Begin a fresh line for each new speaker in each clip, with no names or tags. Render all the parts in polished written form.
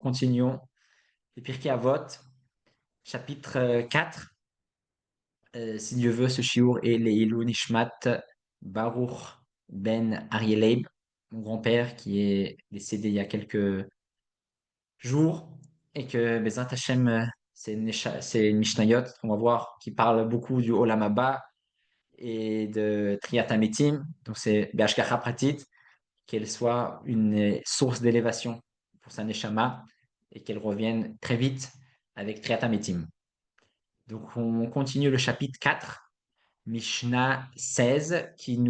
continuons les Pirkei Avot, chapitre 4. Si Dieu veut, ce shiur est Leilou Nishmat Baruch Ben Arieleib, mon grand-père qui est décédé il y a quelques jours, et que Bezrat Hashem, c'est une Mishnayot, on va voir, qui parle beaucoup du Olam Haba et de Triyat HaMetim, donc c'est Be'ashgacha Pratit, qu'elle soit une source d'élévation pour sa Neshama et qu'elle revienne très vite avec Triyat HaMetim. Donc on continue le chapitre 4, Mishnah 16, qui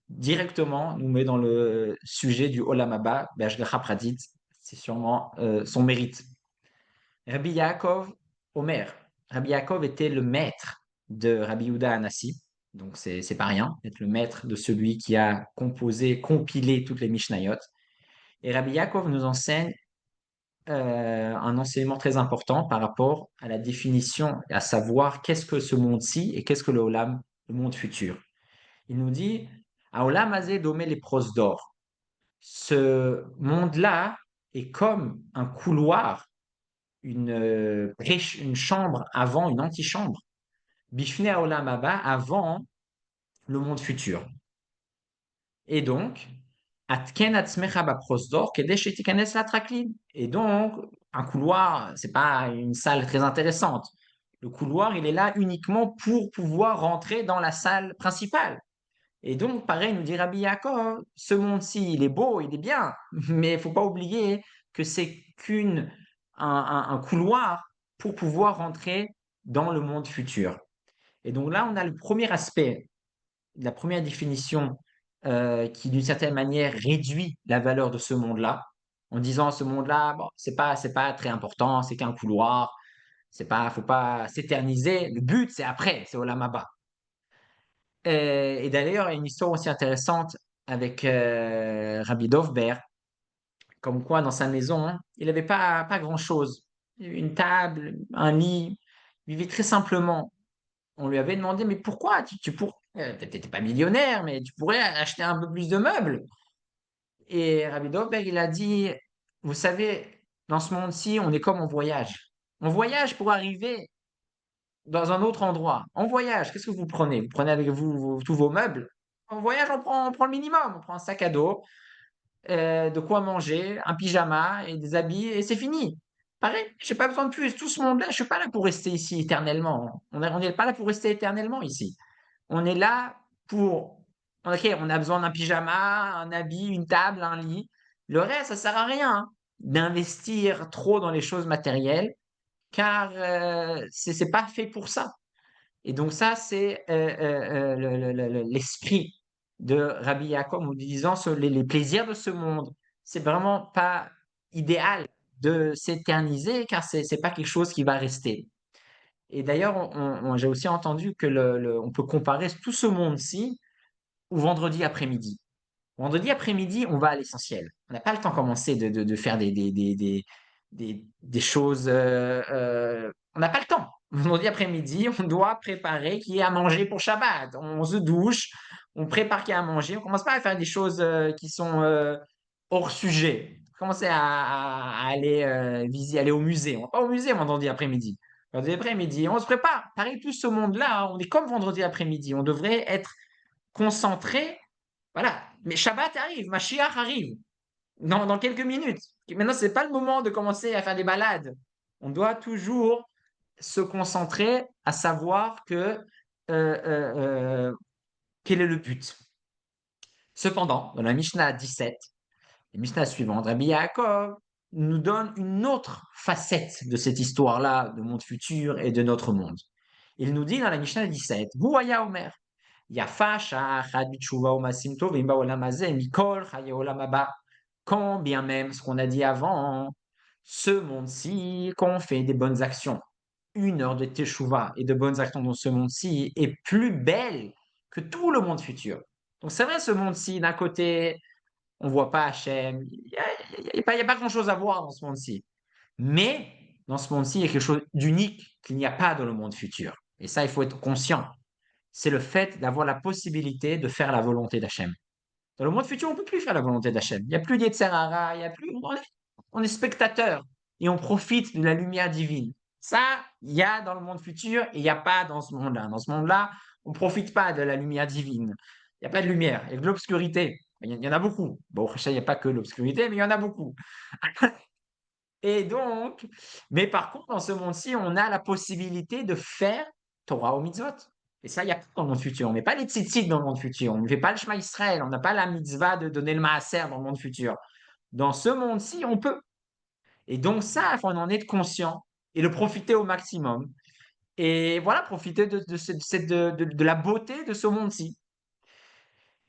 directement nous met dans le sujet du Olam Haba, Be'ashgacha Pratit, c'est sûrement son mérite. Rabbi Yaakov Omer. Rabbi Yaakov était le maître de Rabbi Yehuda Hanassi, donc c'est pas rien, être le maître de celui qui a composé, compilé toutes les Mishnayot. Et Rabbi Yaakov nous enseigne un enseignement très important par rapport à la définition, à savoir qu'est-ce que ce monde-ci et qu'est-ce que le Olam, le monde futur. Il nous dit, Olam Azé domé les pros d'or. Ce monde-là est comme un couloir, une chambre avant, une antichambre, Bifne Olam Haba, avant le monde futur. Et donc, Atken Atzmecha Baprosdor, Kedesh Etikanes Latraklin. Et donc, un couloir, c'est pas une salle très intéressante. Le couloir, il est là uniquement pour pouvoir rentrer dans la salle principale. Et donc, pareil, nous dit Rabbi Yaakov, ce monde-ci, il est beau, il est bien, mais il ne faut pas oublier que c'est un couloir pour pouvoir rentrer dans le monde futur. Et donc là, on a le premier aspect, la première définition qui, d'une certaine manière, réduit la valeur de ce monde-là, en disant ce monde-là, bon, c'est pas très important, c'est qu'un couloir, faut pas s'éterniser. Le but, c'est après, c'est Olam Haba. Et d'ailleurs, il y a une histoire aussi intéressante avec Rabbi Dovber, comme quoi dans sa maison, il n'avait pas grand-chose. Il y avait une table, un lit, il vivait très simplement. On lui avait demandé, mais pourquoi t'étais pas millionnaire, mais tu pourrais acheter un peu plus de meubles. Et Rabbi Dovber, il a dit, vous savez, dans ce monde-ci, on est comme en voyage. On voyage pour arriver dans un autre endroit. En voyage, qu'est-ce que vous prenez? Vous prenez avec vous, tous vos meubles? En voyage, on prend le minimum. On prend un sac à dos, de quoi manger, un pyjama et des habits, et c'est fini. Pareil, je n'ai pas besoin de plus. Tout ce monde-là, je ne suis pas là pour rester ici éternellement. On n'est pas là pour rester éternellement ici. On est là pour. Ok, on a besoin d'un pyjama, un habit, une table, un lit. Le reste, ça ne sert à rien hein, d'investir trop dans les choses matérielles, car ce n'est pas fait pour ça. Et donc ça, c'est l'esprit de Rabbi Yaakov en disant les plaisirs de ce monde, c'est vraiment pas idéal de s'éterniser car c'est pas quelque chose qui va rester. Et d'ailleurs, j'ai aussi entendu que on peut comparer tout ce monde-ci au vendredi après-midi. Vendredi après-midi, on va à l'essentiel. On n'a pas le temps de commencer de faire des choses. On n'a pas le temps. Vendredi après-midi, on doit préparer qui est à manger pour Shabbat. On se douche, on prépare qui est à manger. On ne commence pas à faire des choses qui sont hors sujet. Commencer à aller, aller au musée. On ne va pas au musée vendredi après-midi. Vendredi après-midi, on se prépare. Pareil, tout ce monde-là, on est comme vendredi après-midi. On devrait être concentré. Voilà. Mais Shabbat arrive, Mashiach arrive dans quelques minutes. Maintenant, ce n'est pas le moment de commencer à faire des balades. On doit toujours se concentrer à savoir quel est le but. Cependant, dans la Mishnah 17, la Mishnah suivante, Rabbi Yaakov nous donne une autre facette de cette histoire-là, de monde futur et de notre monde. Il nous dit dans la Mishnah 17, Bouaya Omer, Yafa sha'achad b'tshuva u'masim tovim ba'olam hazeh mikol chaye olam haba. Quand bien même ce qu'on a dit avant, ce monde-ci, quand on fait des bonnes actions, une heure de teshuva et de bonnes actions dans ce monde-ci est plus belle que tout le monde futur. Donc c'est vrai, ce monde-ci, d'un côté, on ne voit pas Hachem, il y a pas grand-chose à voir dans ce monde-ci. Mais dans ce monde-ci, il y a quelque chose d'unique qu'il n'y a pas dans le monde futur. Et ça, il faut être conscient. C'est le fait d'avoir la possibilité de faire la volonté d'Hachem. Dans le monde futur, on ne peut plus faire la volonté d'Hachem. Il n'y a plus d'Yetzerara, il y a plus. On est spectateur. et on profite de la lumière divine. Ça, il y a dans le monde futur et il n'y a pas dans ce monde-là. Dans ce monde-là, on ne profite pas de la lumière divine. Il n'y a pas de lumière, il y a de l'obscurité. Il y en a beaucoup. Bon, il n'y a pas que l'obscurité, mais il y en a beaucoup. Et donc, mais par contre, dans ce monde-ci, on a la possibilité de faire Torah ou mitzvot. Et ça, il n'y a pas dans le monde futur. On ne met pas les tzitzit dans le monde futur. On ne fait pas le Shema Israël. On n'a pas la mitzvah de donner le maaser dans le monde futur. Dans ce monde-ci, on peut. Et donc ça, il faut en être conscient et le profiter au maximum. Et voilà, profiter de la beauté de ce monde-ci.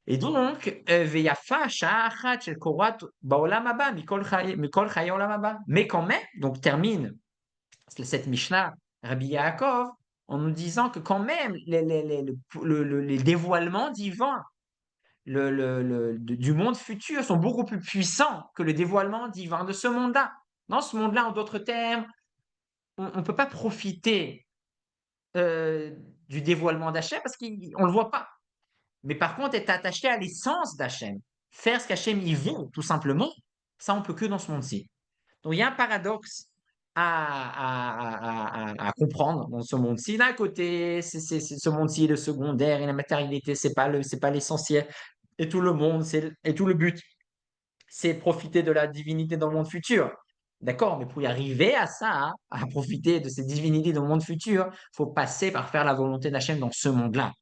Et donc, ויפה שעה אחת של קורת בעולם הבא מכל חיי עולם הבא. Mais quand même, donc termine cette Mishnah, Rabbi Yaakov, en nous disant que quand même, les dévoilements divins du monde futur sont beaucoup plus puissants que le dévoilement divin de ce monde-là. Dans ce monde-là, en d'autres termes, on ne peut pas profiter du dévoilement d'Hachem parce qu'on ne le voit pas. Mais par contre, être attaché à l'essence d'Hachem, faire ce qu'Hachem y veut, tout simplement, ça, on peut que dans ce monde-ci. Donc, il y a un paradoxe à comprendre dans ce monde-ci. D'un côté, ce monde-ci, le secondaire et la matérialité, c'est pas l'essentiel. Et tout le monde, et tout le but, c'est profiter de la divinité dans le monde futur. D'accord, mais pour y arriver à ça, hein, à profiter de cette divinité dans le monde futur, il faut passer par faire la volonté d'Hachem dans ce monde-là.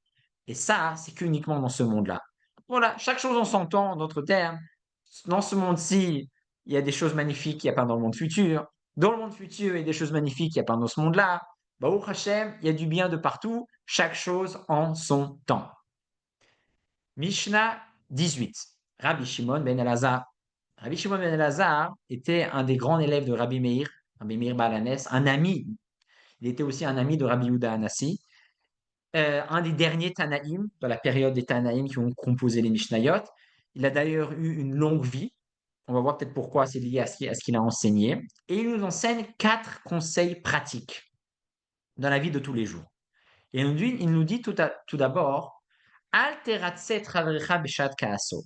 Et ça, c'est qu'uniquement dans ce monde-là. Voilà, chaque chose en son temps, en d'autres termes. Dans ce monde-ci, il y a des choses magnifiques qu'il n'y a pas dans le monde futur. Dans le monde futur, il y a des choses magnifiques qu'il n'y a pas dans ce monde-là. Baruch Hashem, il y a du bien de partout, chaque chose en son temps. Mishnah 18. Rabbi Shimon ben Elazar. Rabbi Shimon ben Elazar était un des grands élèves de Rabbi Meir Balanes, un ami. Il était aussi un ami de Rabbi Yehuda Hanassi. Un des derniers Tanaïm, dans la période des Tanaïm qui ont composé les Mishnayot. Il a d'ailleurs eu une longue vie. On va voir peut-être pourquoi c'est lié à ce qu'il a enseigné. Et il nous enseigne 4 conseils pratiques dans la vie de tous les jours. Et il nous dit tout d'abord, Alteratse travrecha beshat kaaso.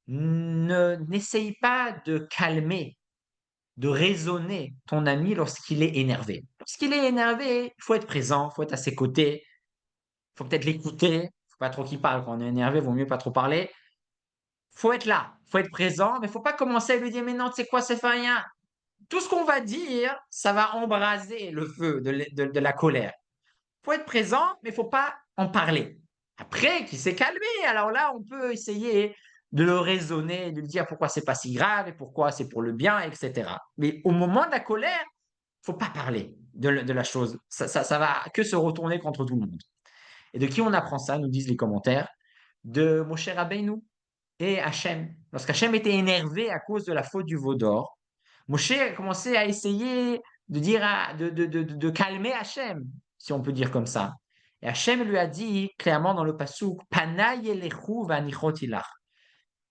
N'essaye pas de calmer, de raisonner ton ami lorsqu'il est énervé. Lorsqu'il est énervé, il faut être présent, il faut être à ses côtés, il faut peut-être l'écouter, il ne faut pas trop qu'il parle. Quand on est énervé, il vaut mieux pas trop parler. Il faut être là, il faut être présent, mais il ne faut pas commencer à lui dire, mais non, tu sais quoi, c'est pas rien. Tout ce qu'on va dire, ça va embraser le feu de la colère. Il faut être présent, mais il ne faut pas en parler. Après, qu'il s'est calmé, alors là, on peut essayer de le raisonner, de lui dire pourquoi c'est pas si grave et pourquoi c'est pour le bien, etc. Mais au moment de la colère, il ne faut pas parler de la chose. Ça va que se retourner contre tout le monde. Et de qui on apprend ça, nous disent les commentaires? De Moshe Rabbeinu et Hachem. Lorsqu'Hachem était énervé à cause de la faute du veau d'or, Moshe a commencé à essayer de dire de calmer Hachem, si on peut dire comme ça. Et Hachem lui a dit clairement dans le passouk, Panay elechu vanichot ilach.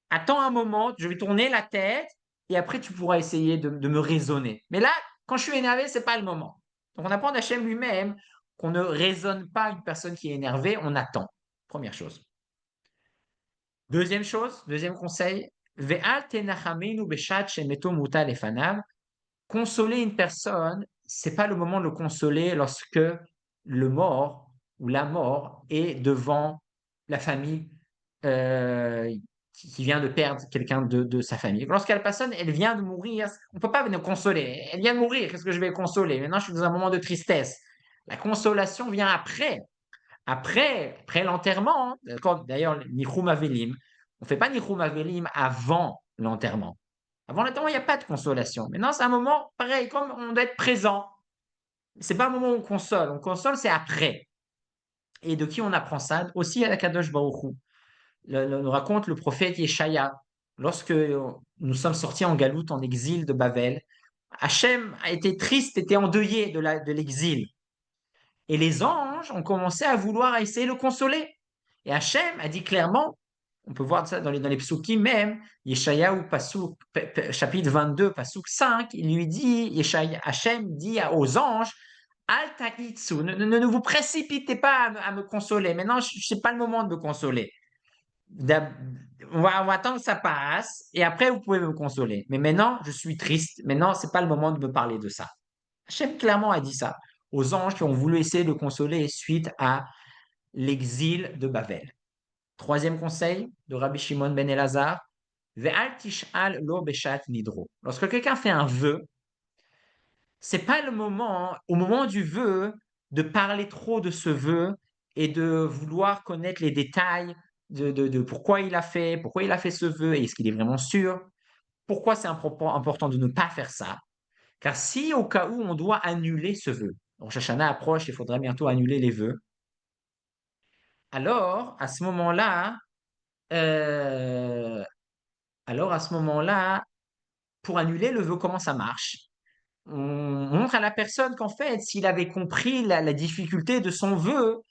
Attends un moment, je vais tourner la tête et après tu pourras essayer de me raisonner. Mais là, quand je suis énervé, c'est pas le moment. Donc on apprend d'Hachem lui-même qu'on ne raisonne pas une personne qui est énervée, on attend. Première chose. Deuxième chose, deuxième conseil, ve'al tenachamenu beshat shemeto muta lefanav. Consoler une personne, c'est pas le moment de le consoler lorsque le mort ou la mort est devant la famille euh, qui vient de perdre quelqu'un de sa famille. Lorsque la personne, elle vient de mourir, on ne peut pas venir consoler. Elle vient de mourir, qu'est-ce que je vais consoler? Maintenant, je suis dans un moment de tristesse. La consolation vient après. Après l'enterrement, hein. D'ailleurs, Nichum Avelim, on ne fait pas Nichum Avelim avant l'enterrement. Avant l'enterrement, il n'y a pas de consolation. Maintenant, c'est un moment pareil, comme on doit être présent. Ce n'est pas un moment où on console, c'est après. Et de qui on apprend ça? Aussi à la Kadosh Baruch Hu. Nous raconte le prophète Yeshaya. Lorsque nous sommes sortis en galoute, en exil de Babel, Hachem a été triste, était endeuillé de l'exil. Et les anges ont commencé à vouloir essayer de le consoler. Et Hachem a dit clairement, on peut voir ça dans les psukim même, Yeshayahu Pasuk, chapitre 22, Pasuk 5, il lui dit, Hachem dit aux anges, Al ta'itsu, ne vous précipitez pas à me consoler. Maintenant, ce n'est pas le moment de me consoler. on va attendre que ça passe et après vous pouvez me consoler. Mais maintenant, je suis triste. Maintenant, c'est pas le moment de me parler de ça. Hachem clairement a dit ça aux anges qui ont voulu essayer de le consoler suite à l'exil de Babel. Troisième conseil de Rabbi Shimon ben Elazar, Ve'al tish'al lo beshat nidro. Lorsque quelqu'un fait un vœu, c'est pas le moment, au moment du vœu, de parler trop de ce vœu et de vouloir connaître les détails de pourquoi il a fait ce vœu et est-ce qu'il est vraiment sûr. Pourquoi c'est important de ne pas faire ça? Car si au cas où on doit annuler ce vœu, Rosh Hashanah approche, il faudra bientôt annuler les vœux, alors à ce moment-là, euh, pour annuler le vœu, comment ça marche? On montre à la personne qu'en fait, s'il avait compris la difficulté de son vœu,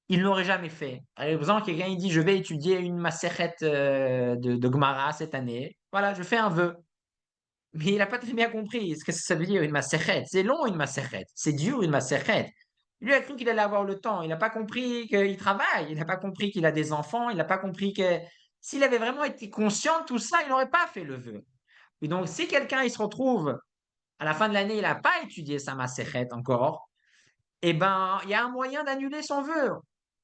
il ne l'aurait jamais fait. Par exemple, quelqu'un il dit, je vais étudier une macérette de Gemara cette année. Voilà, je fais un vœu. Mais il n'a pas très bien compris ce que ça veut dire une macérette. C'est long une macérette. C'est dur une macérette. Lui a cru qu'il allait avoir le temps. Il n'a pas compris qu'il travaille. Il n'a pas compris qu'il a des enfants. Il n'a pas compris que s'il avait vraiment été conscient de tout ça, il n'aurait pas fait le vœu. Et donc, si quelqu'un il se retrouve à la fin de l'année, il n'a pas étudié sa macérette encore, eh ben, il y a un moyen d'annuler son vœu.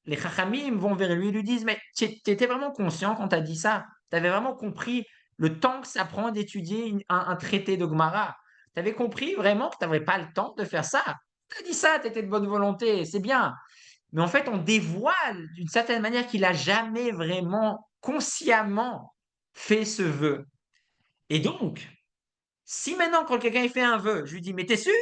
Les chachamim vont vers lui et lui disent, mais tu étais vraiment conscient quand tu as dit ça? Tu avais vraiment compris le temps que ça prend d'étudier un traité de Gemara? Tu avais compris vraiment que tu n'avais pas le temps de faire ça? Tu as dit ça, tu étais de bonne volonté, c'est bien. Mais en fait, on dévoile d'une certaine manière qu'il n'a jamais vraiment consciemment fait ce vœu. Et donc, si maintenant, quand quelqu'un il fait un vœu, je lui dis, mais t'es sûr?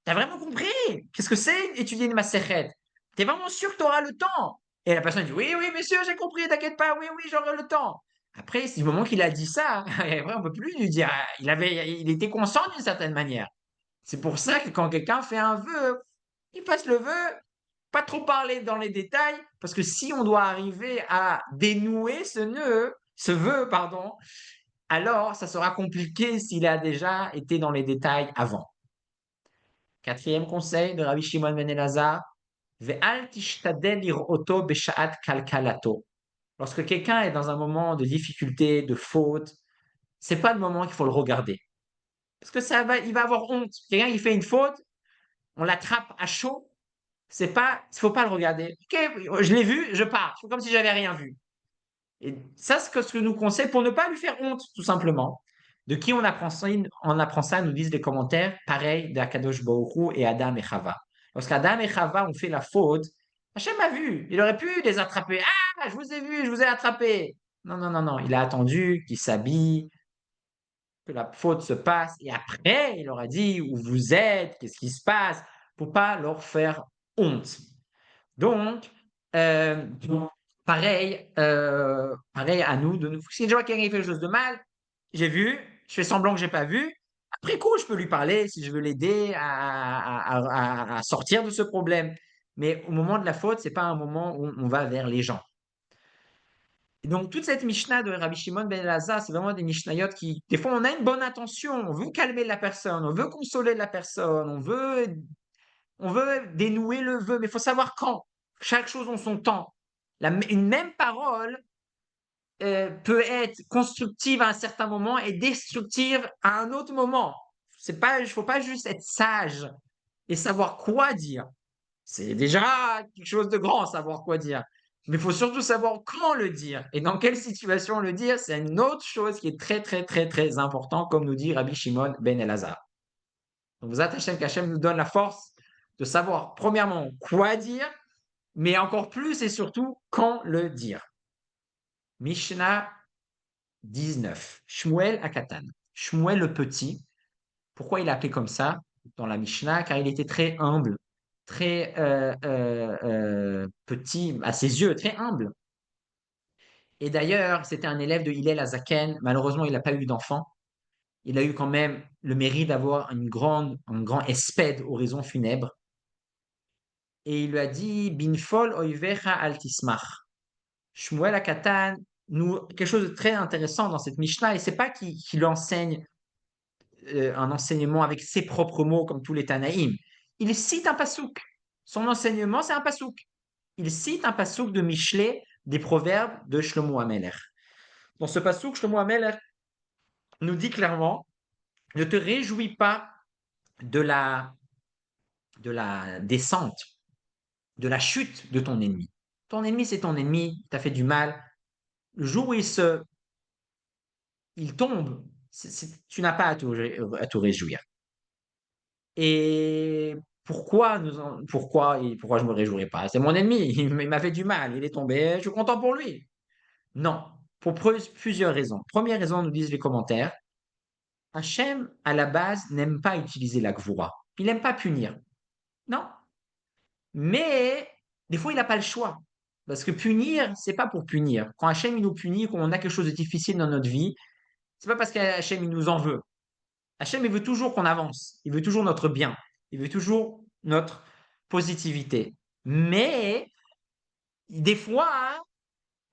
T'as vraiment compris? Qu'est-ce que c'est étudier une macérette? T'es vraiment sûr que tu auras le temps? Et la personne dit, oui, oui, monsieur, j'ai compris, t'inquiète pas, oui, oui, j'aurai le temps. Après, c'est du moment qu'il a dit ça, après, on peut plus lui dire, il était conscient d'une certaine manière. C'est pour ça que quand quelqu'un fait un vœu, il fasse le vœu, pas trop parler dans les détails, parce que si on doit arriver à dénouer ce vœu, pardon, alors ça sera compliqué s'il a déjà été dans les détails avant. Quatrième conseil de Rabbi Shimon ben Elazar, Ve'al tishtadel lir'oto b'sha'at kalkalato. Lorsque quelqu'un est dans un moment de difficulté, de faute, c'est pas le moment qu'il faut le regarder. Parce que il va avoir honte. Quelqu'un qui fait une faute, on l'attrape à chaud, faut pas le regarder. Ok, je l'ai vu, je pars. Je fais comme si j'avais rien vu. Et ça, c'est ce que nous conseille pour ne pas lui faire honte, tout simplement. De qui on apprend ça, nous disent les commentaires, pareil d'Akadosh Baruch Hu et Adam et Chava. Lorsqu'Adam et Chava ont fait la faute, Hachem a vu, il aurait pu les attraper. Ah, je vous ai vu, je vous ai attrapé. Non, non, non, non, il a attendu qu'ils s'habillent, que la faute se passe, et après, il leur a dit où vous êtes, qu'est-ce qui se passe, pour pas leur faire honte. Donc, euh, pareil à nous, si je vois quelqu'un qui fait quelque chose de mal, j'ai vu, je fais semblant que j'ai pas vu. Après coup, je peux lui parler si je veux l'aider à sortir de ce problème. Mais au moment de la faute, c'est pas un moment où on va vers les gens. Et donc, toute cette Mishnah de Rabbi Shimon ben Elazar, c'est vraiment des Mishnayot qui, des fois, on a une bonne intention, on veut calmer la personne, on veut consoler la personne, on veut dénouer le vœu, mais il faut savoir quand. Chaque chose en son temps. Une même parole peut être constructive à un certain moment et destructive à un autre moment. Il ne faut pas juste être sage et savoir quoi dire. C'est déjà quelque chose de grand, savoir quoi dire. Mais il faut surtout savoir quand le dire et dans quelle situation le dire. C'est une autre chose qui est très, très, très, très important, comme nous dit Rabbi Shimon ben Elazar. Donc, vous attachez qu'Hachem nous donne la force de savoir, premièrement, quoi dire, mais encore plus et surtout, quand le dire. Mishnah 19. Shmuel Akatan. Shmuel le petit. Pourquoi il est appelé comme ça dans la Mishnah? Car il était très humble, très petit à ses yeux, très humble. Et d'ailleurs, c'était un élève de Hillel Azaken. Malheureusement, il n'a pas eu d'enfant. Il a eu quand même le mérite d'avoir un grand espède horizon funèbre. Et il lui a dit Binfol oivecha altismach. Shmuel Akatan, quelque chose de très intéressant dans cette Mishnah, et c'est pas qu'il enseigne un enseignement avec ses propres mots comme tous les Tanaïm. Il cite un pasouk. Son enseignement, c'est un pasouk. Il cite un pasouk de Michelet des proverbes de Shlomo Amelech. Dans ce passouk, Shlomo HaMelech nous dit clairement, ne te réjouis pas de la descente, de la chute de ton ennemi. Ton ennemi, c'est ton ennemi, il t'a fait du mal. Le jour où il tombe, tu n'as pas à te réjouir. Et pourquoi je me réjouirais pas? C'est mon ennemi, il m'a fait du mal, il est tombé, je suis content pour lui. Non, pour plusieurs raisons. Première raison, nous disent les commentaires, Hachem, à la base, n'aime pas utiliser la gvoura. Il n'aime pas punir. Non. Mais des fois, il n'a pas le choix. Parce que punir, c'est pas pour punir. Quand Hachem il nous punit, quand on a quelque chose de difficile dans notre vie, c'est pas parce qu'Hachem il nous en veut. Hachem, il veut toujours qu'on avance. Il veut toujours notre bien. Il veut toujours notre positivité. Mais des fois, hein,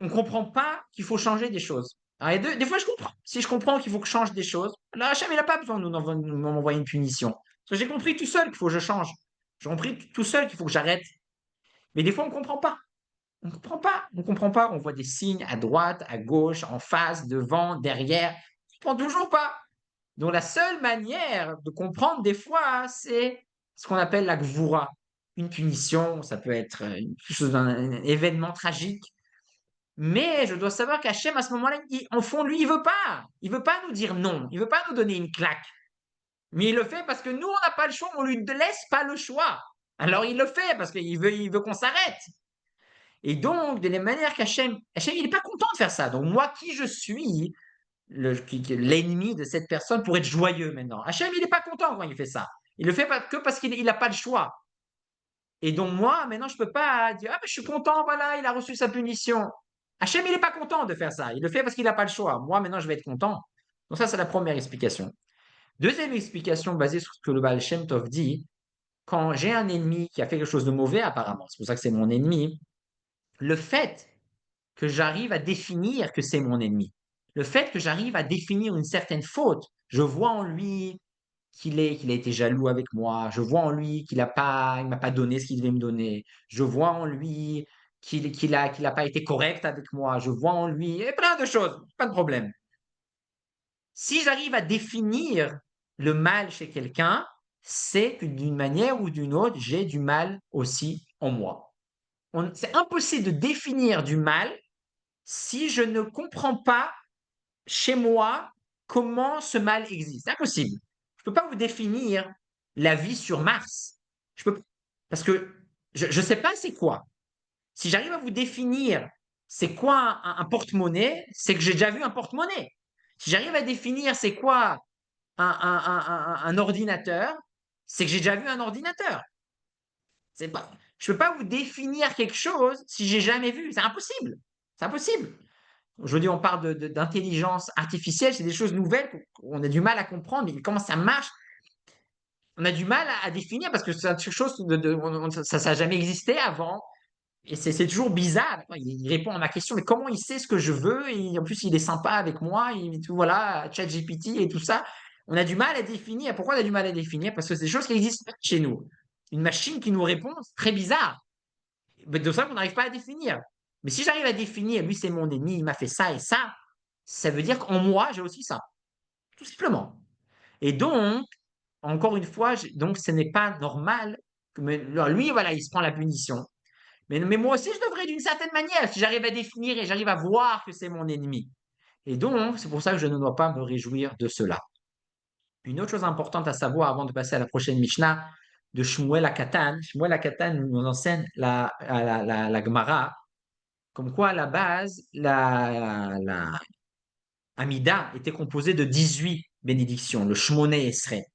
on ne comprend pas qu'il faut changer des choses. Alors, des fois, je comprends. Si je comprends qu'il faut que je change des choses, là, Hachem, il n'a pas besoin de m'envoyer une punition. Parce que j'ai compris tout seul qu'il faut que je change. J'ai compris tout seul qu'il faut que j'arrête. Mais des fois, on ne comprend pas. On ne comprend pas. On ne comprend pas. On voit des signes à droite, à gauche, en face, devant, derrière. On ne comprend toujours pas. Donc, la seule manière de comprendre des fois, c'est ce qu'on appelle la gvoura. Une punition, ça peut être quelque chose d'un événement tragique. Mais je dois savoir qu'Hachem, à ce moment-là, en fond, lui, il veut pas. Il veut pas nous dire non. Il veut pas nous donner une claque. Mais il le fait parce que nous, on n'a pas le choix. On lui laisse pas le choix. Alors, il le fait parce qu'il veut qu'on s'arrête. Et donc, de la manière Hachem, il n'est pas content de faire ça. Donc, moi, qui je suis, l'ennemi de cette personne, pour être joyeux maintenant. Hachem, il n'est pas content quand il fait ça. Il le fait que parce qu'il n'a pas le choix. Et donc, moi, maintenant, je ne peux pas dire, ah, mais je suis content, voilà, il a reçu sa punition. Hachem, il n'est pas content de faire ça. Il le fait parce qu'il n'a pas le choix. Moi, maintenant, je vais être content. Donc, ça, c'est la première explication. Deuxième explication basée sur ce que le Baal Shem Tov dit, quand j'ai un ennemi qui a fait quelque chose de mauvais, apparemment, c'est pour ça que c'est mon ennemi, le fait que j'arrive à définir que c'est mon ennemi, le fait que j'arrive à définir une certaine faute, je vois en lui qu'il a été jaloux avec moi, je vois en lui il m'a pas donné ce qu'il devait me donner, je vois en lui qu'il a pas été correct avec moi, je vois en lui et plein de choses, pas de problème. Si j'arrive à définir le mal chez quelqu'un, c'est que d'une manière ou d'une autre, j'ai du mal aussi en moi. C'est impossible de définir du mal si je ne comprends pas chez moi comment ce mal existe. C'est impossible. Je ne peux pas vous définir la vie sur Mars. Je peux, parce que je ne sais pas c'est quoi. Si j'arrive à vous définir c'est quoi un porte-monnaie, c'est que j'ai déjà vu un porte-monnaie. Si j'arrive à définir c'est quoi un ordinateur, c'est que j'ai déjà vu un ordinateur. Je ne peux pas vous définir quelque chose si j'ai jamais vu. C'est impossible. C'est impossible. Aujourd'hui, on parle d'intelligence artificielle, c'est des choses nouvelles qu'on a du mal à comprendre, mais comment ça marche, on a du mal à définir parce que c'est quelque chose ça n'a jamais existé avant. Et c'est toujours bizarre. Il répond à ma question, mais comment il sait ce que je veux? Et en plus, il est sympa avec moi. Voilà, ChatGPT et tout ça. On a du mal à définir. Pourquoi on a du mal à définir? Parce que c'est des choses qui existent pas chez nous. Une machine qui nous répond, c'est très bizarre. Mais de ça qu'on n'arrive pas à définir. Mais si j'arrive à définir, lui, c'est mon ennemi, il m'a fait ça et ça veut dire qu'en moi, j'ai aussi ça. Tout simplement. Et donc, encore une fois, donc ce n'est pas normal. Lui, voilà, il se prend la punition. Mais moi aussi, je devrais d'une certaine manière, si j'arrive à définir et j'arrive à voir que c'est mon ennemi. Et donc, c'est pour ça que je ne dois pas me réjouir de cela. Une autre chose importante à savoir avant de passer à la prochaine Mishnah de Shmuel Akatan. Shmuel Akatan nous enseigne la Gemara, comme quoi à la base, la Amida était composée de 18 bénédictions, le Shmoné Esrei.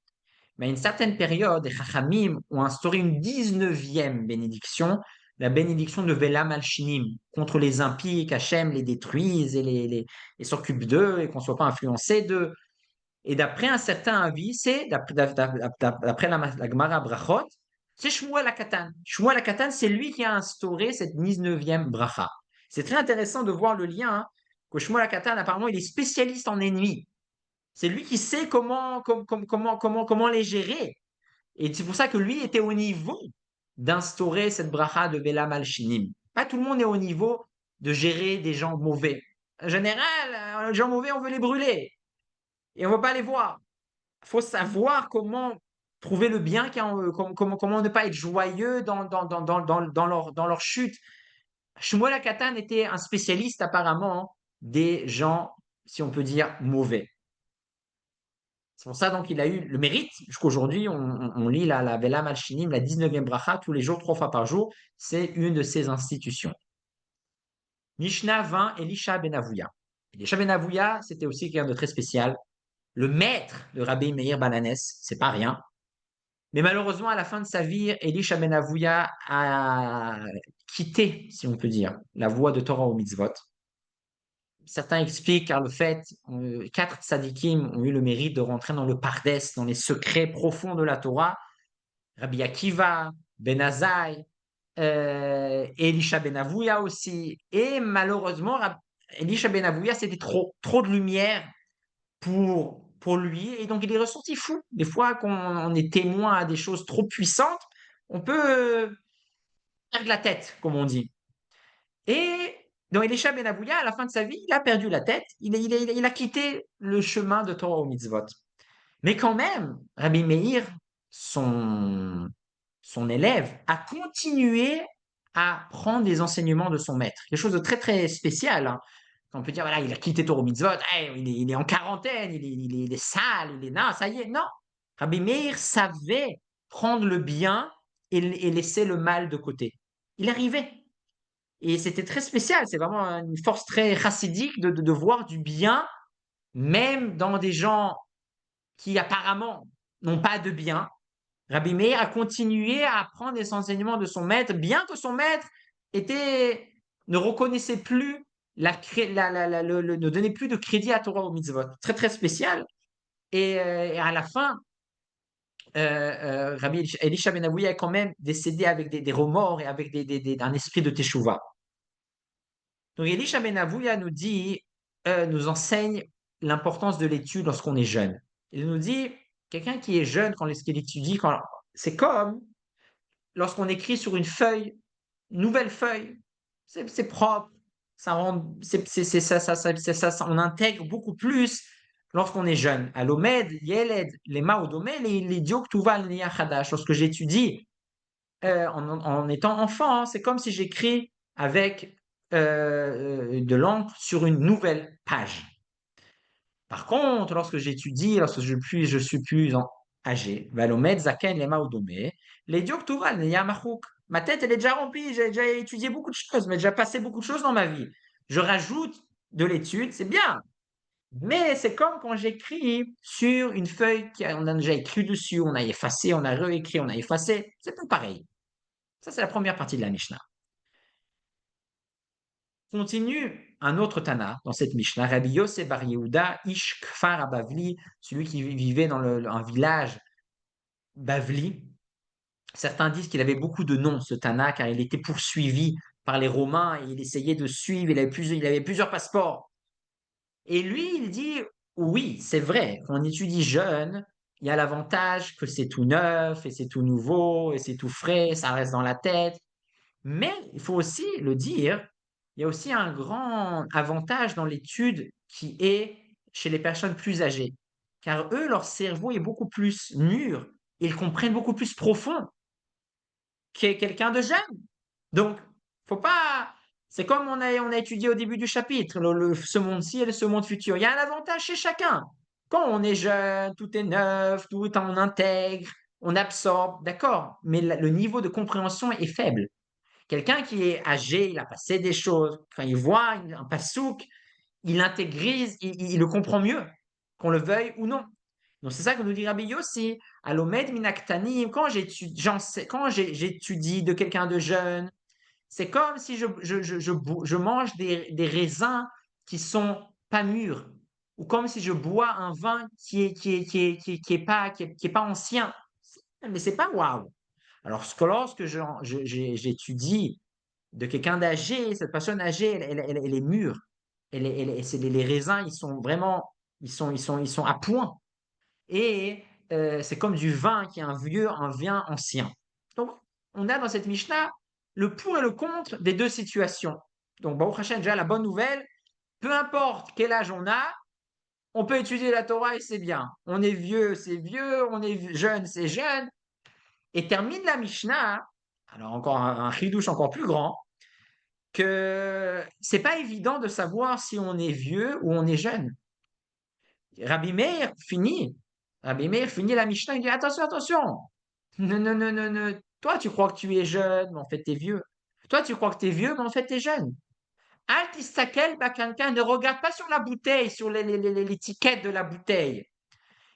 Mais à une certaine période, les Chachamim ont instauré une 19e bénédiction, la bénédiction de Vela Malchinim, contre les impies, qu'Hachem les détruise et s'occupe d'eux et qu'on ne soit pas influencé d'eux. Et d'après un certain avis, d'après la Gemara Brachot, c'est Shmuel Akatan. Shmuel Akatan, c'est lui qui a instauré cette 19e bracha. C'est très intéressant de voir le lien, hein, que Shmuel Akatan, apparemment, il est spécialiste en ennemis. C'est lui qui sait comment les gérer. Et c'est pour ça que lui était au niveau d'instaurer cette bracha de Vela Malchinim. Pas tout le monde est au niveau de gérer des gens mauvais. général, les gens mauvais, on veut les brûler et on veut pas les voir. Il faut savoir comment trouver le bien, comment ne pas être joyeux dans leur chute. Shmuel HaKatan était un spécialiste apparemment des gens, si on peut dire, mauvais. C'est pour ça donc il a eu le mérite. Jusqu'aujourd'hui, on lit la Vela Malchinim, la 19e bracha, tous les jours, 3 fois par jour. C'est une de ces institutions. Mishnah 20, Elisha ben Avouya. Elisha ben Avouya, c'était aussi quelqu'un de très spécial. Le maître de Rabbi Meir Balanès, c'est pas rien. Mais malheureusement, à la fin de sa vie, Elisha ben Avouya a quitté, si on peut dire, la voie de Torah au mitzvot. Certains expliquent car le fait, 4 tzadikim ont eu le mérite de rentrer dans le Pardes, dans les secrets profonds de la Torah. Rabbi Akiva, Ben Azai, Elisha Ben Avouya aussi. Et malheureusement, Elisha Ben Avouya, c'était trop de lumière pour lui. Et donc, il est ressorti fou. Des fois, quand on est témoin à des choses trop puissantes, on peut perdre la tête, comme on dit. Et donc, Elisha Ben Avouya, à la fin de sa vie, il a perdu la tête. Il a quitté le chemin de Torah au mitzvot. Mais quand même, Rabbi Meir, son élève, a continué à prendre des enseignements de son maître. Quelque chose de très, très spécial. Hein. On peut dire, voilà, il a quitté Torah mitzvot, hey, il est en quarantaine, il est sale, il est... Non, ça y est, non. Rabbi Meir savait prendre le bien et laisser le mal de côté. Il arrivait. Et c'était très spécial. C'est vraiment une force très chassidique de voir du bien, même dans des gens qui apparemment n'ont pas de bien. Rabbi Meir a continué à apprendre les enseignements de son maître, bien que son maître ne reconnaissait plus, ne donnait plus de crédit à Torah au mitzvot. Très, très spécial. Et à la fin, Rabbi Elisha Ben Avouya est quand même décédé avec des remords et avec un esprit de teshuva. Donc Elisha Ben Avouya nous enseigne l'importance de l'étude lorsqu'on est jeune. Il nous dit, quelqu'un qui est jeune quand il étudie, c'est comme lorsqu'on écrit sur une feuille, une nouvelle feuille, c'est propre, ça rend, on intègre beaucoup plus lorsqu'on est jeune. À l'Omed, Yeled, les Maodomé, les Dioktuval, les Yachadash, lorsque j'étudie en étant enfant, hein, c'est comme si j'écris avec de l'encre sur une nouvelle page. Par contre, lorsque j'étudie, lorsque je suis plus âgé, Valomed, Zaken, Lema Odome, les Dioktuval, Yamachouk. Ma tête, elle est déjà remplie, j'ai déjà étudié beaucoup de choses, mais déjà passé beaucoup de choses dans ma vie. Je rajoute de l'étude, c'est bien. Mais c'est comme quand j'écris sur une feuille qu'on a déjà écrit dessus, on a effacé, on a réécrit, on a effacé. C'est pas pareil. Ça, c'est la première partie de la Mishnah. Continue un autre Tana dans cette Mishnah, Rabbi Yosef Bar Yehuda, Ish Kfar Abavli, celui qui vivait dans un village Bavli. Certains disent qu'il avait beaucoup de noms, ce Tana, car il était poursuivi par les Romains et il essayait de suivre, il avait plusieurs passeports. Et lui, il dit, oui, c'est vrai, quand on étudie jeune, il y a l'avantage que c'est tout neuf et c'est tout nouveau et c'est tout frais, ça reste dans la tête. Mais il faut aussi le dire, il y a aussi un grand avantage dans l'étude qui est chez les personnes plus âgées. Car eux, leur cerveau est beaucoup plus mûr, ils comprennent beaucoup plus profond que quelqu'un de jeune. Donc, faut pas. C'est comme on a étudié au début du chapitre, ce monde-ci et ce monde futur. Il y a un avantage chez chacun. Quand on est jeune, tout est neuf, on intègre, on absorbe, d'accord, mais le niveau de compréhension est faible. Quelqu'un qui est âgé, il a passé des choses, quand il voit un passouk, il l'intégrise, il le comprend mieux, qu'on le veuille ou non. Donc c'est ça que nous dit Rabbi Yossi, Alomed minaktanim, quand j'étudie de quelqu'un de jeune, c'est comme si je mange des raisins qui sont pas mûrs, ou comme si je bois un vin qui est pas ancien. Mais c'est pas waouh. Alors lorsque j'étudie de quelqu'un d'âgé, cette personne âgée, elle est mûre. Les raisins, ils sont vraiment, ils sont à point. Et c'est comme du vin qui est un vin ancien. Donc, on a dans cette Mishnah le pour et le contre des deux situations. Donc, Baruch Hashem, déjà la bonne nouvelle, peu importe quel âge on peut étudier la Torah et c'est bien. On est vieux, c'est vieux, on est jeune, c'est jeune. Et termine la Mishnah, alors encore un chidouche encore plus grand, que c'est pas évident de savoir si on est vieux ou on est jeune. Rabbi Meir finit, Rabbi Meir finit la Mishnah, il dit attention, attention, non, non, non, non, non. Toi tu crois que tu es jeune, mais en fait tu es vieux. Toi tu crois que tu es vieux, mais en fait tu es jeune. Al tistakel quelqu'un ne regarde pas sur la bouteille, sur l'étiquette de la bouteille.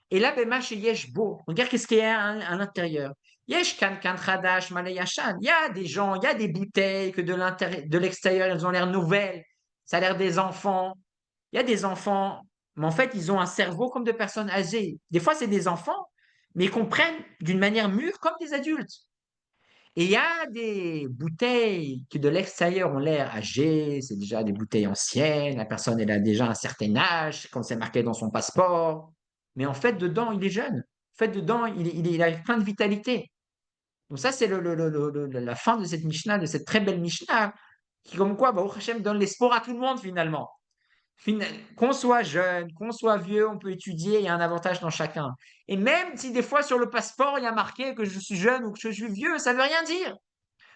Et là, ben, chez Yesh Bo, regarde qu'est-ce qu'il y a à l'intérieur. Yesh kan kan chadash maleyashan. Il y a des gens, il y a des bouteilles que de l'extérieur, elles ont l'air nouvelles. Ça a l'air des enfants. Il y a des enfants, mais en fait, ils ont un cerveau comme de personnes âgées. Des fois, c'est des enfants, mais ils comprennent d'une manière mûre comme des adultes. Et il y a des bouteilles qui de l'extérieur ont l'air âgées, c'est déjà des bouteilles anciennes, la personne elle a déjà un certain âge, comme c'est marqué dans son passeport, mais en fait dedans il est jeune, en fait dedans il a plein de vitalité. Donc ça c'est la fin de cette Mishnah, de cette très belle Mishnah, qui comme quoi, Baruch Hashem donne l'espoir à tout le monde finalement. Qu'on soit jeune, qu'on soit vieux, on peut étudier, il y a un avantage dans chacun. Et même si des fois sur le passeport il y a marqué que je suis jeune ou que je suis vieux, ça ne veut rien dire.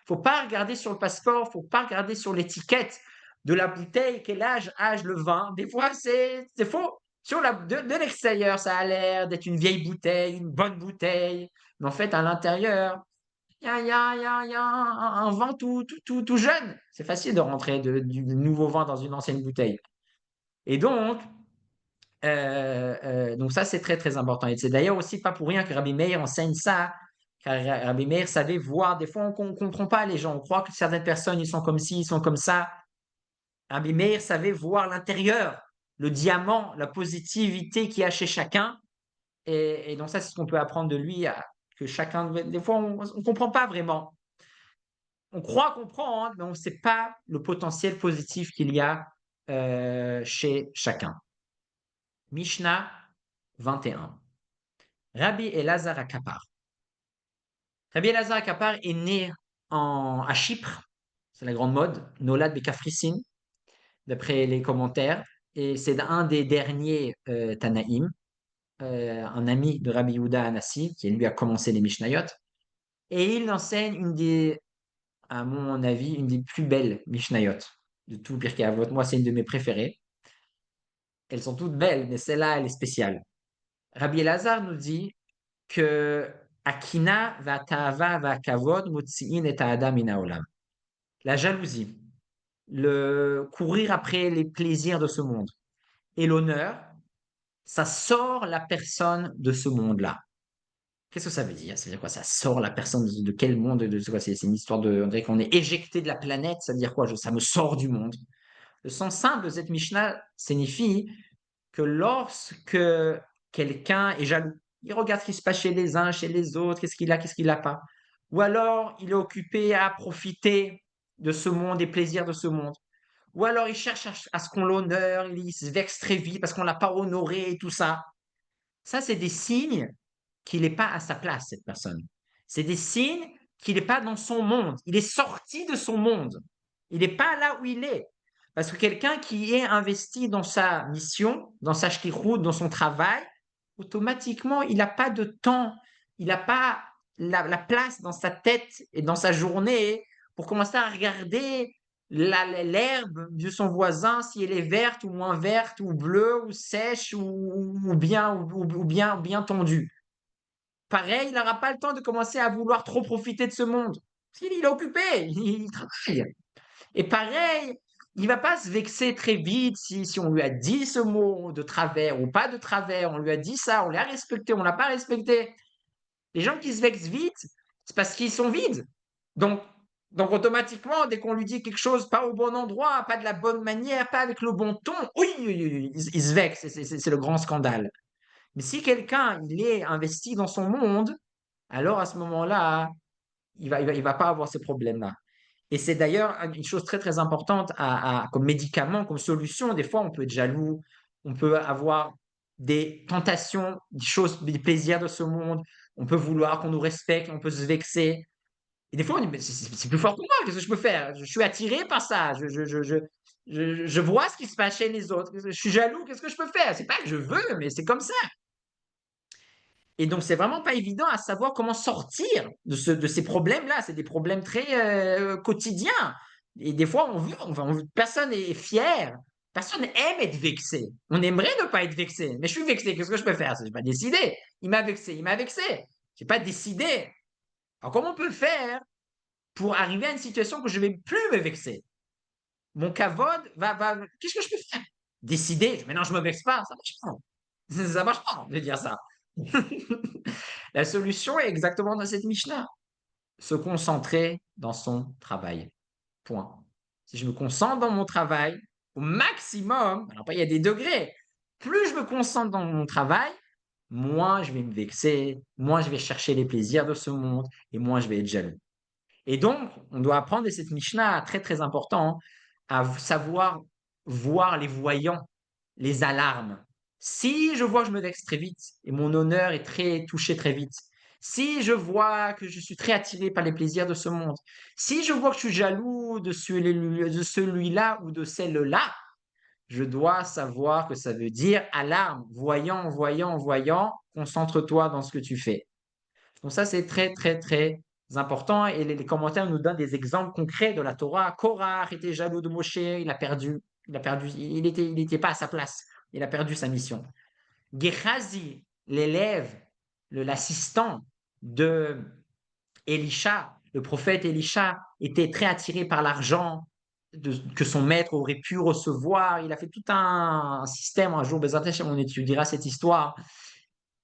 Faut pas regarder sur le passeport, faut pas regarder sur l'étiquette de la bouteille, quel âge le vin. Des fois, c'est faux. Sur de l'extérieur, ça a l'air d'être une vieille bouteille, une bonne bouteille. Mais en fait, à l'intérieur, il y a un vin tout jeune. C'est facile de rentrer du nouveau vin dans une ancienne bouteille. Et donc ça, c'est très, très important. Et c'est d'ailleurs aussi pas pour rien que Rabbi Meir enseigne ça, car Rabbi Meir savait voir, des fois, on ne comprend pas les gens, on croit que certaines personnes, ils sont comme ci, ils sont comme ça. Rabbi Meir savait voir l'intérieur, le diamant, la positivité qu'il y a chez chacun. Et donc ça, c'est ce qu'on peut apprendre de lui, que chacun, des fois, on ne comprend pas vraiment. On croit comprendre, hein, mais on ne sait pas le potentiel positif qu'il y a chez chacun. Mishnah 21. Rabbi Elazar Akapar. Rabbi Elazar Akapar est né à Chypre, c'est la grande mode, Nolad Bekafrissin, d'après les commentaires, et c'est un des derniers Tanaïm, un ami de Rabbi Yehuda Anassi, qui lui a commencé les Mishnayot, et il enseigne à mon avis, une des plus belles Mishnayot de tout Pirkei Avot. Moi, c'est une de mes préférées. Elles sont toutes belles, mais celle-là, elle est spéciale. Rabbi Elazar nous dit que Akina va ta'ava va kavod motzi'in et adam min haolam. La jalousie, le courir après les plaisirs de ce monde et l'honneur, ça sort la personne de ce monde-là. Qu'est-ce que ça veut dire? Ça veut dire quoi? Ça sort la personne de quel monde? C'est une histoire de. On dirait qu'on est éjecté de la planète. Ça veut dire quoi? Ça me sort du monde. Le sens simple de cette Mishnah signifie que lorsque quelqu'un est jaloux, il regarde ce qui se passe chez les uns, chez les autres, qu'est-ce qu'il n'a pas. Ou alors il est occupé à profiter de ce monde, des plaisirs de ce monde. Ou alors il cherche à ce qu'on l'honore, il se vexe très vite parce qu'on ne l'a pas honoré et tout ça. Ça, c'est des signes qu'il n'est pas à sa place, cette personne. C'est des signes qu'il n'est pas dans son monde. Il est sorti de son monde. Il n'est pas là où il est. Parce que quelqu'un qui est investi dans sa mission, dans sa shlichut, dans son travail, automatiquement, il n'a pas de temps, il n'a pas la place dans sa tête et dans sa journée pour commencer à regarder l'herbe de son voisin, si elle est verte ou moins verte, ou bleue, ou sèche, ou bien tendue. Pareil, il n'aura pas le temps de commencer à vouloir trop profiter de ce monde. Parce qu'il est occupé, il travaille. Et pareil, il ne va pas se vexer très vite si on lui a dit ce mot de travers ou pas de travers, on lui a dit ça, on l'a respecté, on ne l'a pas respecté. Les gens qui se vexent vite, c'est parce qu'ils sont vides. Donc, donc automatiquement, dès qu'on lui dit quelque chose pas au bon endroit, pas de la bonne manière, pas avec le bon ton, oui, il se vexe, c'est le grand scandale. Mais si quelqu'un il est investi dans son monde, alors à ce moment-là, il va pas avoir ces problèmes-là. Et c'est d'ailleurs une chose très très importante comme médicament, comme solution. Des fois, on peut être jaloux, on peut avoir des tentations, des choses, des plaisirs de ce monde. On peut vouloir qu'on nous respecte, on peut se vexer. Et des fois, on dit, mais c'est plus fort que moi, qu'est-ce que je peux faire? Je suis attiré par ça, je vois ce qui se passe chez les autres, je suis jaloux, qu'est-ce que je peux faire? C'est pas que je veux, mais c'est comme ça. Et donc, c'est vraiment pas évident à savoir comment sortir de ces problèmes-là. C'est des problèmes très quotidiens. Et des fois, personne n'est fier. Personne aime être vexé. On aimerait ne pas être vexé. Mais je suis vexé. Qu'est-ce que je peux faire? Je n'ai pas décidé. Il m'a vexé. Il m'a vexé. Je n'ai pas décidé. Alors, comment on peut faire pour arriver à une situation que je ne vais plus me vexer? Mon cavode va. Qu'est-ce que je peux faire? Décider. Mais non, je ne me vexe pas. Ça marche pas. Ça marche pas de dire ça. La solution est exactement dans cette Mishnah. Se concentrer dans son travail. Point. Si je me concentre dans mon travail, au maximum, alors il y a des degrés, plus je me concentre dans mon travail, moins je vais me vexer, moins je vais chercher les plaisirs de ce monde et moins je vais être jaloux. Et donc, on doit apprendre de cette Mishnah très très important à savoir voir les voyants, les alarmes. Si je vois que je me vexe très vite et mon honneur est très touché très vite, si je vois que je suis très attiré par les plaisirs de ce monde, si je vois que je suis jaloux de celui-là ou de celle-là, je dois savoir que ça veut dire alarme, voyant, voyant, voyant, concentre-toi dans ce que tu fais. Donc ça, c'est très, très, très important. Et les commentaires nous donnent des exemples concrets de la Torah. Korach était jaloux de Moshe, il était pas à sa place. Il a perdu sa mission. Gehazi, l'élève, l'assistant de Elisha, le prophète Elisha, était très attiré par l'argent que son maître aurait pu recevoir. Il a fait tout un système. Un jour, on étudiera cette histoire.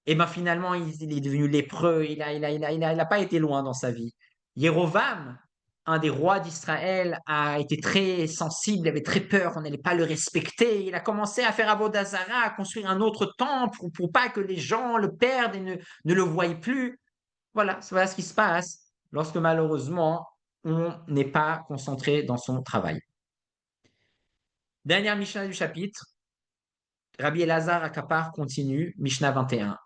Et ben finalement, il est devenu lépreux, il a pas été loin dans sa vie. Jérovam, un des rois d'Israël, a été très sensible, il avait très peur qu'on n'allait pas le respecter. Il a commencé à faire Avodah Zarah, à construire un autre temple pour pas que les gens le perdent et ne le voient plus. Voilà ce qui se passe lorsque malheureusement, on n'est pas concentré dans son travail. Dernière Mishnah du chapitre, Rabbi Elazar Akapar continue, Mishnah 21.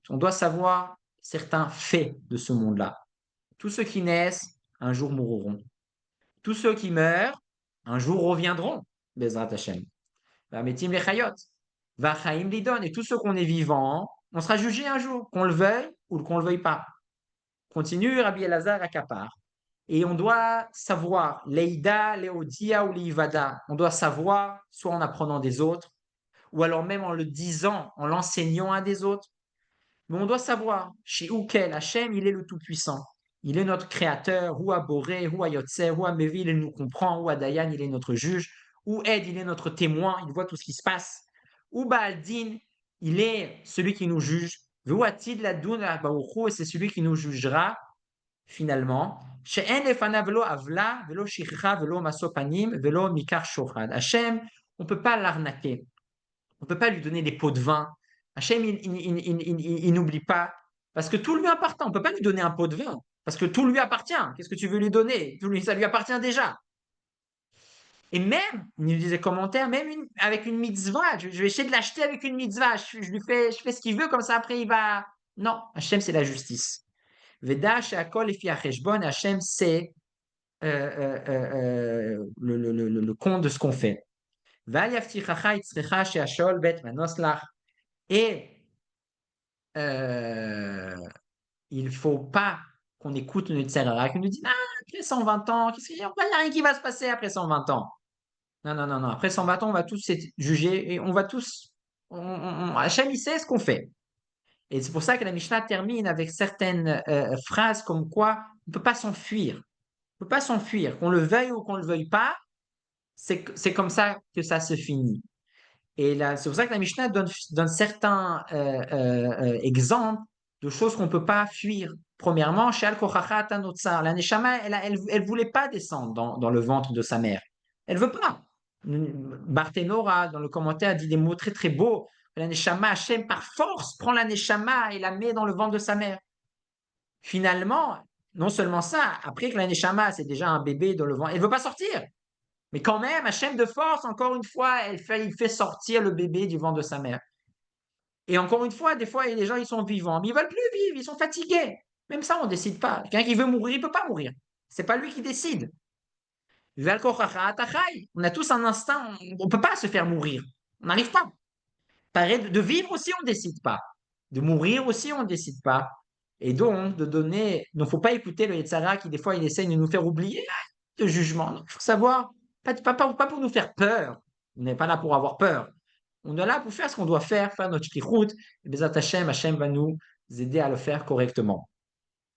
On doit savoir certains faits de ce monde-là. Tous ceux qui naissent, un jour mourront. Tous ceux qui meurent, un jour reviendront. Bezrat Hashem. Et tous ceux qu'on est vivants, on sera jugé un jour, qu'on le veuille ou qu'on ne le veuille pas. Continue Rabbi Elazar Akapar. Et on doit savoir, Leïda, Léodia ou Leïvada, on doit savoir, soit en apprenant des autres, ou alors même en le disant, en l'enseignant à des autres. Mais on doit savoir, chez Ukel, Hachem, il est le Tout-Puissant. Il est notre créateur, ou à Boré, ou à Yotzer, ou à Mévil, il nous comprend, ou à Dayan, il est notre juge, ou Ed, il est notre témoin, il voit tout ce qui se passe, ou Baaldin, il est celui qui nous juge, ou Atid Ladoun, et c'est celui qui nous jugera finalement. Hachem, on ne peut pas l'arnaquer. On ne peut pas lui donner des pots de vin. Hachem, il n'oublie pas. Parce que tout lui appartient. On ne peut pas lui donner un pot de vin. Parce que tout lui appartient. Qu'est-ce que tu veux lui donner? Ça lui appartient déjà. Et même, il nous disait commentaire, même avec une mitzvah, je vais essayer de l'acheter avec une mitzvah. Je fais ce qu'il veut, comme ça après il va. Non, Hachem, c'est la justice. Veda, Sheakol et Fiacheshbon, Hachem, c'est le compte de ce qu'on fait. Et il ne faut pas qu'on écoute le Tzerara qui nous dit ah, après 120 ans, il n'y a rien qui va se passer après 120 ans. Non, non, non, non. Après 120 ans, on va tous être jugés et on va tous. Hachem, il sait ce qu'on fait. Et c'est pour ça que la Mishnah termine avec certaines phrases comme quoi on ne peut pas s'enfuir. On ne peut pas s'enfuir. Qu'on le veuille ou qu'on ne le veuille pas, c'est comme ça que ça se finit. Et là, c'est pour ça que la Mishnah donne certains exemples de choses qu'on ne peut pas fuir. Premièrement, la Neshama, elle voulait pas descendre dans le ventre de sa mère. Elle veut pas. Barthénora, dans le commentaire, dit des mots très très beaux. La Neshama, Hachem, par force, prend la Neshama et la met dans le ventre de sa mère. Finalement, non seulement ça, après que la Neshama, c'est déjà un bébé dans le ventre, elle veut pas sortir. Mais quand même, Hachem de force, encore une fois, il fait sortir le bébé du ventre de sa mère. Et encore une fois, des fois, les gens, ils sont vivants, mais ils veulent plus vivre, ils sont fatigués. Même ça, on ne décide pas. Quelqu'un qui veut mourir, il ne peut pas mourir. C'est pas lui qui décide. On a tous un instinct, on ne peut pas se faire mourir. On n'arrive pas. Pareil, de vivre aussi, on ne décide pas. De mourir aussi, on ne décide pas. Et donc, de donner. Il ne faut pas écouter le Yetzara qui, des fois, il essaye de nous faire oublier le jugement. Il faut savoir, pas pour nous faire peur. On n'est pas là pour avoir peur. On est là pour faire ce qu'on doit faire notre shlichut. Et Bezat Hashem, Hashem va nous aider à le faire correctement.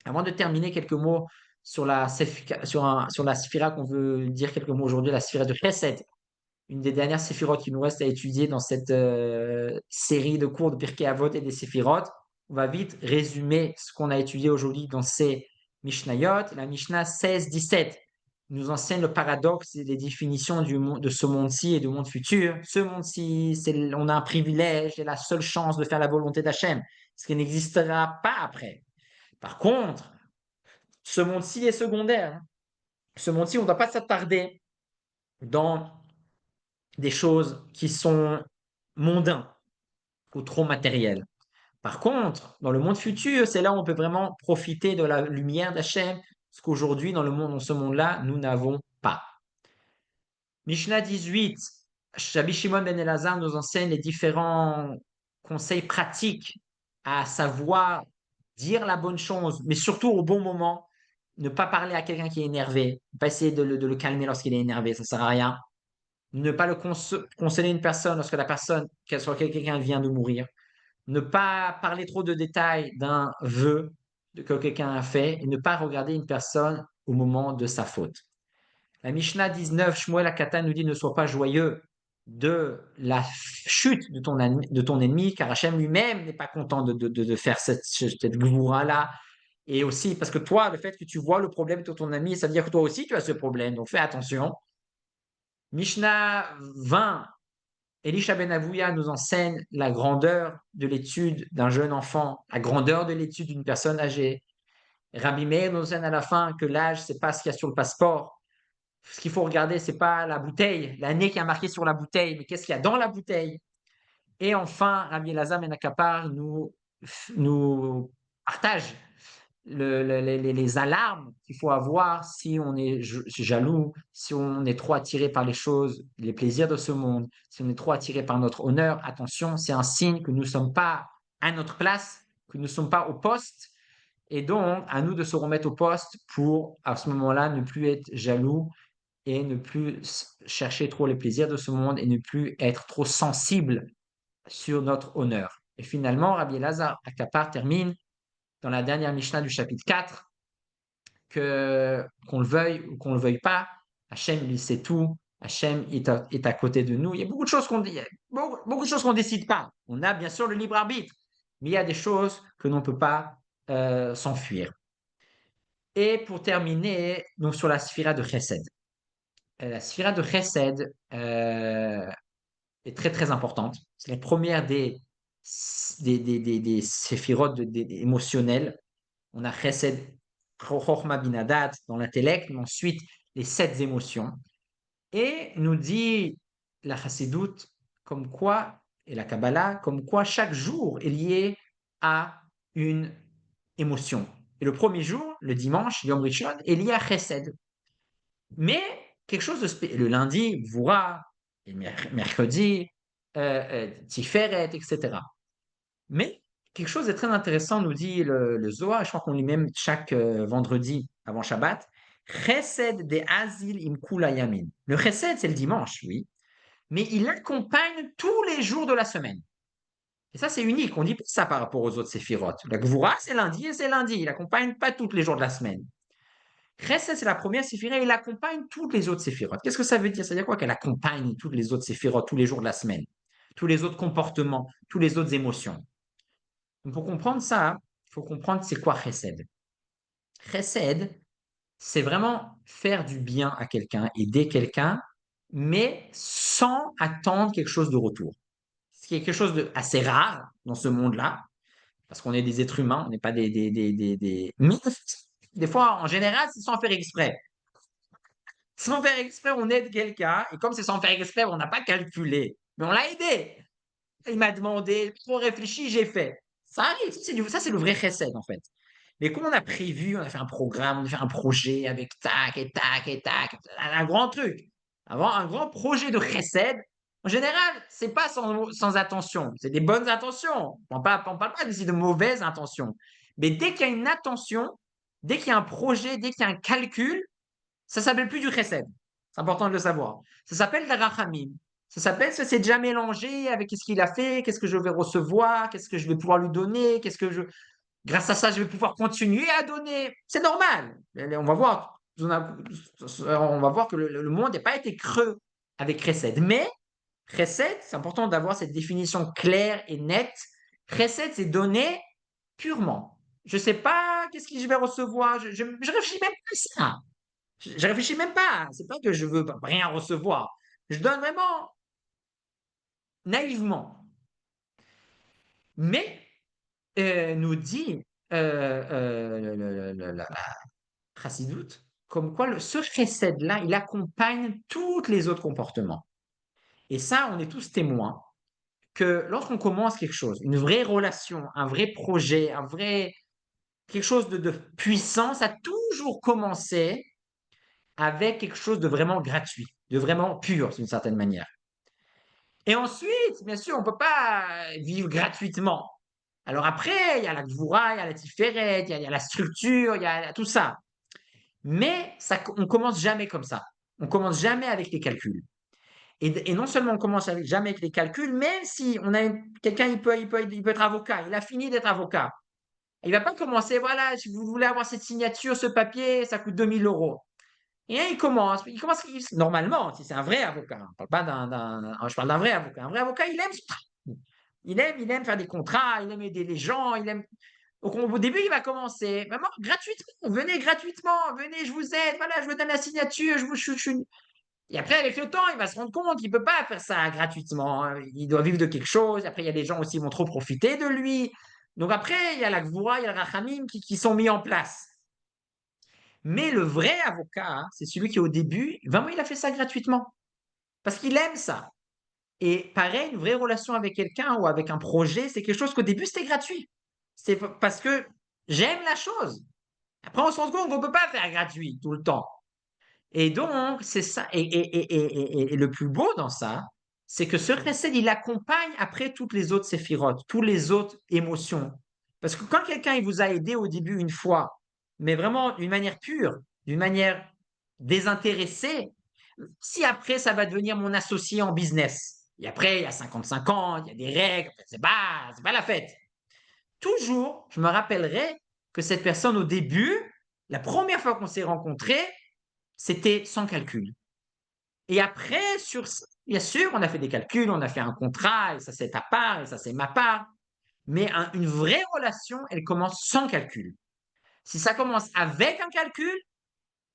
Avant de terminer, quelques mots sur sur la sphira qu'on veut dire quelques mots aujourd'hui, la sphira de Chesed, une des dernières séphirotes qui nous reste à étudier dans cette série de cours de Pirkei Avot et des séphirotes. On va vite résumer ce qu'on a étudié aujourd'hui dans ces Mishnayot. La Mishnah 16-17 nous enseigne le paradoxe et les définitions de ce monde-ci et du monde futur. Ce monde-ci, on a un privilège et la seule chance de faire la volonté d'Hachem, ce qui n'existera pas après. Par contre, ce monde-ci est secondaire. Ce monde-ci, on ne doit pas s'attarder dans des choses qui sont mondains ou trop matérielles. Par contre, dans le monde futur, c'est là où on peut vraiment profiter de la lumière d'Hachem, ce qu'aujourd'hui, dans ce monde-là, nous n'avons pas. Mishnah 18, Rabbi Shimon ben Elazar nous enseigne les différents conseils pratiques à savoir dire la bonne chose, mais surtout au bon moment. Ne pas parler à quelqu'un qui est énervé, ne pas essayer de le calmer lorsqu'il est énervé, ça ne sert à rien. Ne pas conseiller une personne lorsque la personne, qu'elle soit quelqu'un vient de mourir. Ne pas parler trop de détails d'un vœu que quelqu'un a fait et ne pas regarder une personne au moment de sa faute. La Mishnah 19, Shmuel Akata nous dit ne sois pas joyeux de la chute de ton ennemi, car Hachem lui-même n'est pas content de faire cette gvoura-là. Et aussi parce que toi, le fait que tu vois le problème de ton ami, ça veut dire que toi aussi tu as ce problème, donc fais attention. Mishnah 20, Elisha Ben Avouya nous enseigne la grandeur de l'étude d'un jeune enfant, la grandeur de l'étude d'une personne âgée. Rabbi Meir nous enseigne à la fin que l'âge, c'est pas ce qu'il y a sur le passeport. Ce qu'il faut regarder, c'est pas la bouteille, l'année qui est marquée sur la bouteille, mais qu'est-ce qu'il y a dans la bouteille. Et enfin, Rabbi Elazar Ben Akapar nous partage les alarmes qu'il faut avoir si on est jaloux, si on est trop attiré par les choses, les plaisirs de ce monde, si on est trop attiré par notre honneur. Attention, c'est un signe que nous ne sommes pas à notre place, que nous ne sommes pas au poste. Et donc, à nous de se remettre au poste pour, à ce moment-là, ne plus être jaloux et ne plus chercher trop les plaisirs de ce monde et ne plus être trop sensible sur notre honneur. Et finalement, Rabbi Elazar Akapar termine dans la dernière Mishnah du chapitre 4 qu'on le veuille ou qu'on ne le veuille pas, Hachem, il sait tout. Hachem est à côté de nous. Il y a beaucoup de choses beaucoup de choses qu'on ne décide pas. On a bien sûr le libre arbitre, mais il y a des choses que l'on ne peut pas s'enfuir. Et pour terminer, donc sur la sphira de Chesed. La sphira de Chesed est très très importante. C'est la première des séphirotes émotionnelles. On a Chesed, Chochma Binadat dans l'intellect, mais ensuite les 7 émotions. Et nous dit la Chassidoute comme quoi, et la Kabbalah, comme quoi chaque jour est lié à une émotion. Et le premier jour, le dimanche, Yom Rishon, est lié à Chesed. Mais quelque chose de le lundi, Voura, et mercredi, Tiferet, etc. Mais quelque chose de très intéressant nous dit le Zohar, je crois qu'on lit même chaque vendredi avant Shabbat, Chesed de Azil im Kula Yamin. Le Chesed, c'est le dimanche, oui, mais il accompagne tous les jours de la semaine. Et ça, c'est unique. On dit pas ça par rapport aux autres séphirotes. La Gvura, c'est lundi et c'est lundi. Il accompagne pas tous les jours de la semaine. Chesed, c'est la première séphira et il accompagne toutes les autres séphirotes. Qu'est-ce que ça veut dire? Ça veut dire quoi qu'elle accompagne toutes les autres séphirotes tous les jours de la semaine, tous les autres comportements, toutes les autres émotions. Donc pour comprendre ça, il faut comprendre c'est quoi Chesed. Chesed, c'est vraiment faire du bien à quelqu'un, aider quelqu'un, mais sans attendre quelque chose de retour. Ce qui est quelque chose d'assez rare dans ce monde-là, parce qu'on est des êtres humains, on n'est pas des... Mais des fois, en général, c'est sans faire exprès. Sans faire exprès, on aide quelqu'un, et comme c'est sans faire exprès, on n'a pas calculé, mais on l'a aidé. Il m'a demandé, trop réfléchi, j'ai fait. Ça arrive, ça c'est le vrai chesed en fait. Mais comme on a prévu, on a fait un programme, on a fait un projet avec tac et tac et tac, un grand truc, avoir un grand projet de chesed, en général, c'est pas sans intention, c'est des bonnes intentions. On parle pas ici de mauvaises intentions. Mais dès qu'il y a une attention, dès qu'il y a un projet, dès qu'il y a un calcul, ça s'appelle plus du chesed. C'est important de le savoir. Ça s'appelle la rachamim. Ça s'appelle, ça s'est déjà mélangé avec ce qu'il a fait, qu'est-ce que je vais recevoir, qu'est-ce que je vais pouvoir lui donner, grâce à ça, je vais pouvoir continuer à donner. C'est normal. On va voir, on va voir que le monde n'a pas été creux avec Chesed. Mais Chesed, c'est important d'avoir cette définition claire et nette. Chesed, c'est donner purement. Je ne sais pas qu'est-ce que je vais recevoir. Je réfléchis même pas à ça. Je réfléchis même pas. C'est pas que je veux rien recevoir. Je donne vraiment naïvement. Mais nous dit la chassidoute, comme quoi ce chesed-là, il accompagne tous les autres comportements. Et ça, on est tous témoins que lorsqu'on commence quelque chose, une vraie relation, un vrai projet, quelque chose de puissant, ça a toujours commencé avec quelque chose de vraiment gratuit, de vraiment pur d'une certaine manière. Et ensuite, bien sûr, on ne peut pas vivre gratuitement. Alors après, il y a la gvoura, il y a la tiferet, il y a la structure, il y a tout ça. Mais ça, on commence jamais comme ça. On commence jamais avec les calculs. Et non seulement on commence jamais avec les calculs, même si on a quelqu'un, il peut être avocat, il a fini d'être avocat. Il va pas commencer, voilà, si vous voulez avoir cette signature, ce papier, ça coûte 2 000 euros. Et là, normalement, si c'est un vrai avocat, on parle pas je parle d'un vrai avocat. Un vrai avocat, il aime ce travail. Il aime faire des contrats, il aime aider les gens, il aime. Donc, au début, il va commencer vraiment gratuitement. Venez gratuitement, venez, je vous aide, voilà, je vous donne la signature, Et après, avec le temps, il va se rendre compte qu'il ne peut pas faire ça gratuitement, hein. Il doit vivre de quelque chose. Après, il y a des gens aussi qui vont trop profiter de lui. Donc après, il y a la Gvoura, il y a le Rachamim qui sont mis en place. Mais le vrai avocat, hein, c'est celui qui, au début, vraiment, il a fait ça gratuitement. Parce qu'il aime ça. Et pareil, une vraie relation avec quelqu'un ou avec un projet, c'est quelque chose qu'au début, c'était gratuit. C'est parce que j'aime la chose. Après, on se rend compte qu'on ne peut pas faire gratuit tout le temps. Et donc, c'est ça. Et le plus beau dans ça, c'est que ce chesed, il accompagne après toutes les autres séphirotes, toutes les autres émotions. Parce que quand quelqu'un il vous a aidé au début une fois, mais vraiment d'une manière pure, d'une manière désintéressée, si après ça va devenir mon associé en business, et après il y a 55 ans, il y a des règles, c'est pas la fête. Toujours, je me rappellerai que cette personne au début, la première fois qu'on s'est rencontrés, c'était sans calcul. Et après, bien sûr, on a fait des calculs, on a fait un contrat, et ça c'est ta part, et ça c'est ma part. Mais une vraie relation, elle commence sans calcul. Si ça commence avec un calcul,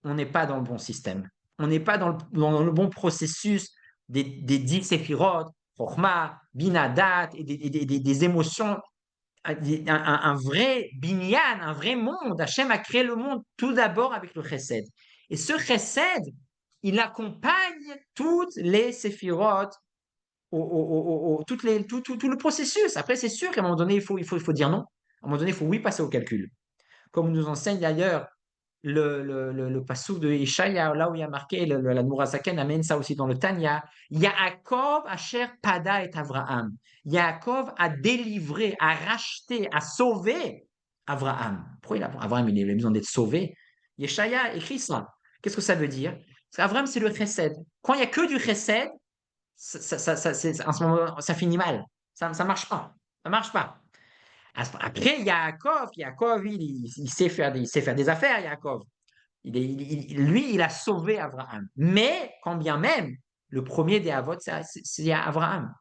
on n'est pas dans le bon système. On n'est pas dans le bon processus des 10 séphirotes, Chokhmah, Binadat, et des émotions, un vrai binyan, un vrai monde. Hachem a créé le monde tout d'abord avec le chesed. Et ce chesed, il accompagne toutes les séphirotes, tout le processus. Après, c'est sûr qu'à un moment donné, il faut dire non. À un moment donné, il faut oui passer au calcul. Comme nous enseigne d'ailleurs le passouk de Ishaïa, là où il y a marqué, la Nourazaken amène ça aussi dans le Tanya. Yaakov Asher Pada et Avraham. Yaakov a délivré, a racheté, a sauvé Avraham. Pourquoi Avraham, il a besoin d'être sauvé? Yeshaya écrit ça. Qu'est-ce que ça veut dire? Avraham, c'est le chesed. Quand il n'y a que du chesed, en ce moment, ça finit mal. Ça ne marche pas. Ça marche pas. Après, Yaakov, il sait faire des affaires, Yaakov. Lui, il a sauvé Abraham. Mais, quand bien même, le premier des Avot, c'est Abraham.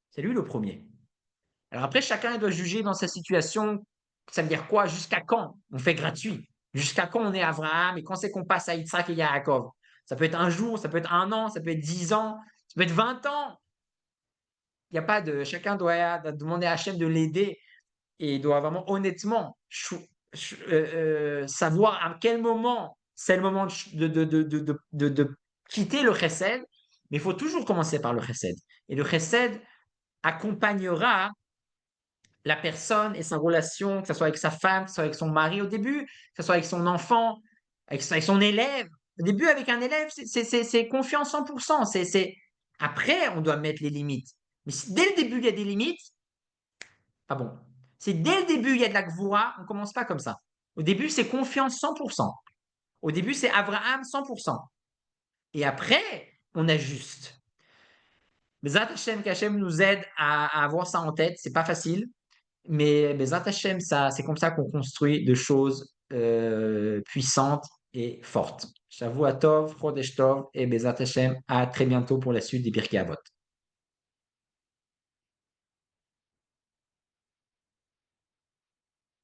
C'est lui le premier. Alors après, chacun doit juger dans sa situation. Ça veut dire quoi? Jusqu'à quand on fait gratuit? Jusqu'à quand on est Abraham et quand c'est qu'on passe à Yitzhak et Yaakov? Ça peut être un jour, ça peut être un an, ça peut être 10 ans, ça peut être 20 ans. Il n'y a pas de. Chacun doit demander à Hachem de l'aider et il doit vraiment honnêtement savoir à quel moment c'est le moment de quitter le chesed, mais il faut toujours commencer par le chesed. Et le chesed accompagnera la personne et sa relation, que ce soit avec sa femme, que ce soit avec son mari au début, que ce soit avec son enfant, avec son élève. Au début, avec un élève, c'est confiance 100%. Après, on doit mettre les limites. Mais si dès le début, il y a des limites, pas bon. Si dès le début, il y a de la gvoura, on ne commence pas comme ça. Au début, c'est confiance 100%. Au début, c'est Abraham 100%. Et après, on ajuste. Bezat Hashem, qu'Hachem nous aide à avoir ça en tête. C'est pas facile. Mais Bezat Hashem, ça, c'est comme ça qu'on construit de choses puissantes et fortes. J'avoue à Tov, Chodesh Tov et Bezat Hashem, à très bientôt pour la suite des Pirkei Avot.